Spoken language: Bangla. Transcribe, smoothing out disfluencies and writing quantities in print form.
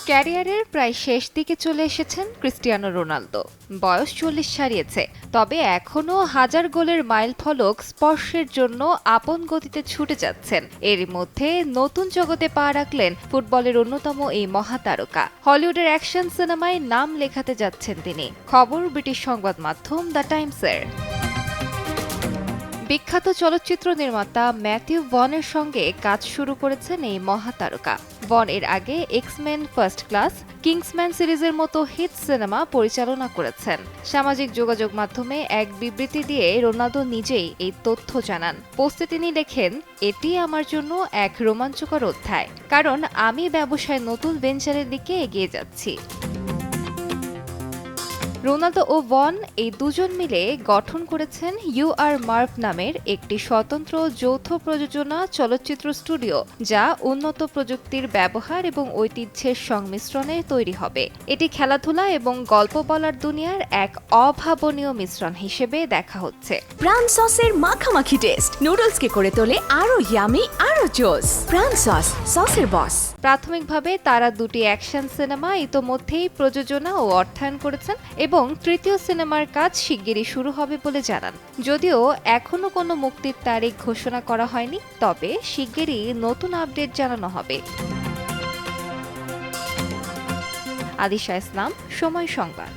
ক্যারিয়ারের প্রায় শেষ দিকে চলে এসেছেন ক্রিস্টিয়ানো রোনালদো। বয়স 40 ছাড়িয়েছে, তবে এখনও হাজার গোলের মাইলফলক স্পর্শের জন্য আপন গতিতে ছুটে যাচ্ছেন। এরই মধ্যে নতুন জগতে পা রাখলেন ফুটবলের অন্যতম এই মহাতারকা। হলিউডের অ্যাকশন সিনেমায় নাম লেখাতে যাচ্ছেন তিনি। খবর ব্রিটিশ সংবাদ মাধ্যম দ্য টাইমসের। বিখ্যাত চলচ্চিত্র নির্মাতা ম্যাথিউ ভনের সঙ্গে কাজ শুরু করেছেন এই মহাতারকা। ভন এর আগে এক্সমেন ফার্স্ট ক্লাস, কিংসম্যান সিরিজের মতো হিট সিনেমা পরিচালনা করেছেন। সামাজিক যোগাযোগ মাধ্যমে এক বিবৃতি দিয়ে রোনালদো নিজেই এই তথ্য জানান। পোস্টে তিনি লেখেন, এটি আমার জন্য এক রোমাঞ্চকর অধ্যায়, কারণ আমি ব্যবসায় নতুন ভেঞ্চারের দিকে এগিয়ে যাচ্ছি। রোনালদো ও ভন এই দুজন মিলে গঠন করেছেন ইউ আর মার্ভ নামের একটি স্বতন্ত্র যৌথ প্রযোজনা চলচ্চিত্র স্টুডিও, যা উন্নত প্রযুক্তির ব্যবহার এবং ঐতিহ্যের সংমিশ্রণে তৈরি হবে। এটি খেলাধুলা এবং গল্প বলার দুনিয়ার এক অভাবনীয় মিশ্রণ হিসেবে দেখা হচ্ছে। প্রাণ সসের মাখামাখি টেস্ট নুডলসকে করে তোলে আরো ইয়ামি আরো জোস। প্রাণ সস, সসের বস। প্রাথমিকভাবে তারা দুটি অ্যাকশন সিনেমা ইতোমধ্যেই প্রযোজনা ও অর্থায়ন করেছেন এবং তৃতীয় সিনেমার কাজ শিগগিরই শুরু হবে বলে জানান। যদিও এখনও কোনো মুক্তির তারিখ ঘোষণা করা হয়নি, তবে শিগগিরই নতুন আপডেট জানানো হবে। আদিশা ইসলাম, সময় সংবাদ।